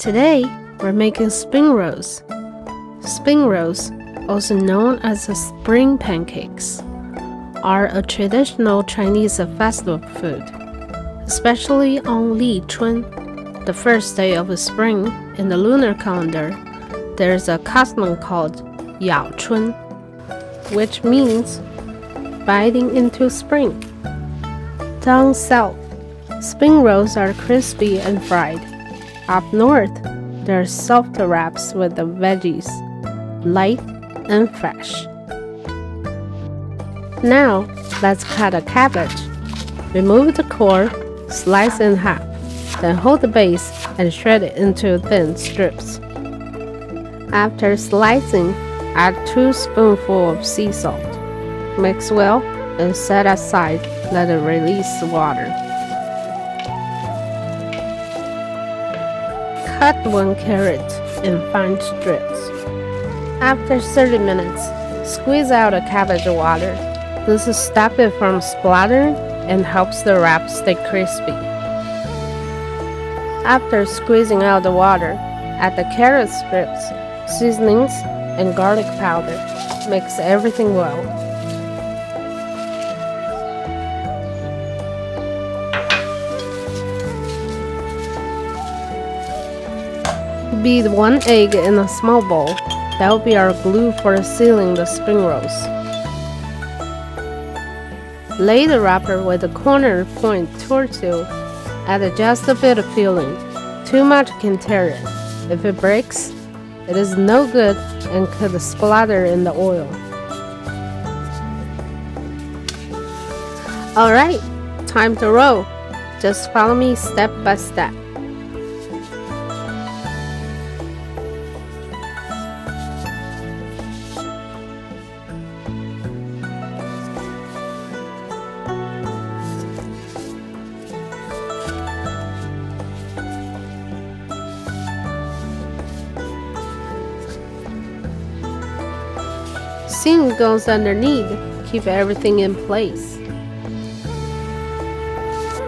Today, we're making spring rolls. Spring rolls, also known as the spring pancakes, are a traditional Chinese festival food, especially on Li Chun, the first day of spring in the lunar calendar. There's a custom called Yao Chun, which means biting into spring. Down south, spring rolls are crispy and fried. Up north, they're soft wraps with the veggies, light and fresh. Now, let's cut a cabbage. Remove the core, slice in half, then hold the base and shred it into thin strips. After slicing, add 2 spoonfuls of sea salt. Mix well and set aside, let it release water. Cut 1 carrot in fine strips. After 30 minutes, squeeze out the cabbage water. This stops it from splattering and helps the wrap stay crispy. After squeezing out the water, add the carrot strips, seasonings, and garlic powder. Mix everything well. Beat 1 egg in a small bowl. That will be our glue for sealing the spring rolls. Lay the wrapper with the corner point towards you. Add just a bit of filling. Too much can tear it. If it breaks, it is no good and could splatter in the oil. Alright, time to roll. Just follow me step by step. Seam goes underneath, keep everything in place.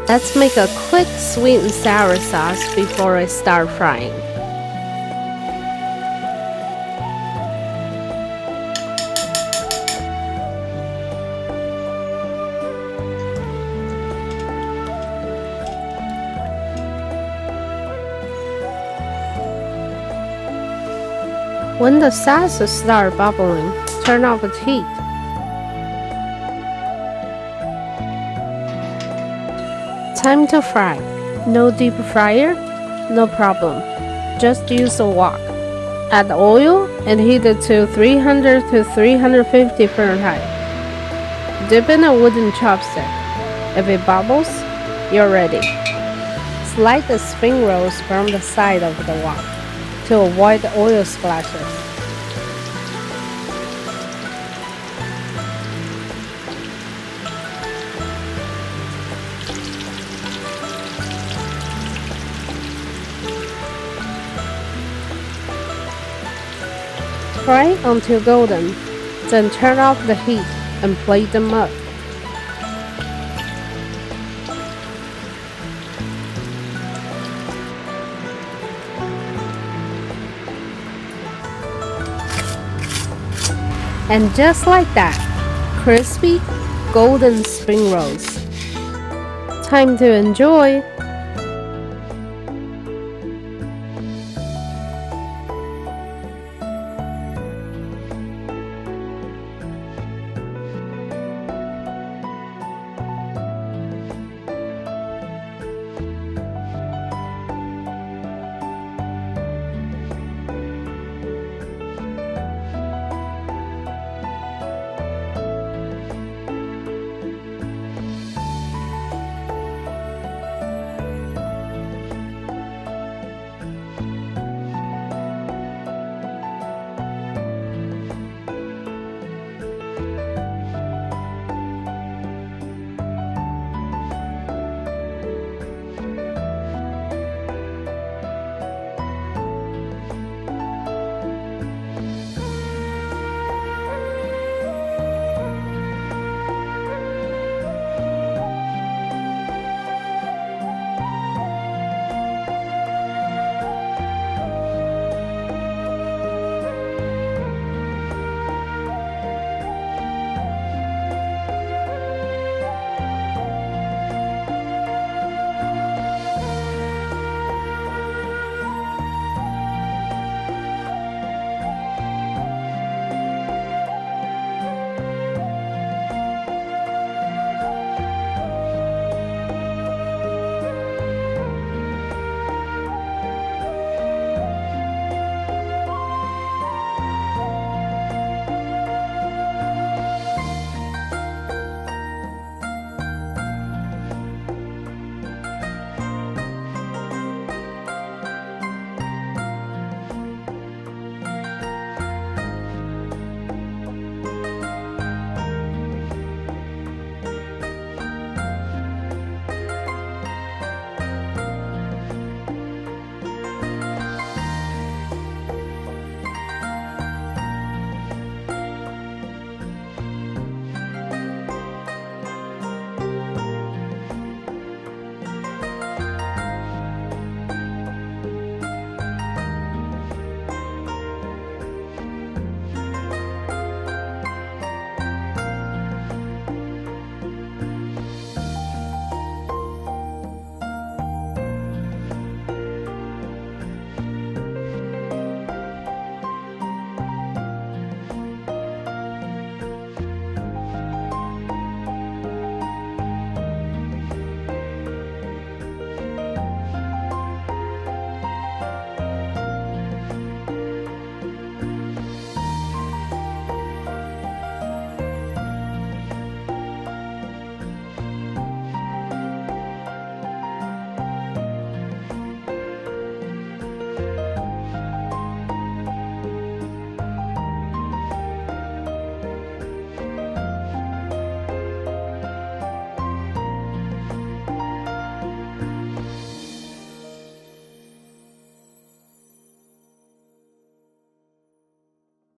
Let's make a quick sweet and sour sauce before I start frying. When the sauce starts bubbling, turn off the heat. Time to fry. No deep fryer? No problem. Just use a wok. Add oil and heat it to 300 to 350 Fahrenheit. Dip in a wooden chopstick. If it bubbles, you're ready. Slide the spring rolls from the side of the wok to avoid the oil splashes. Fry until golden, then turn off the heat and plate them up. And just like that, crispy, golden spring rolls. Time to enjoy!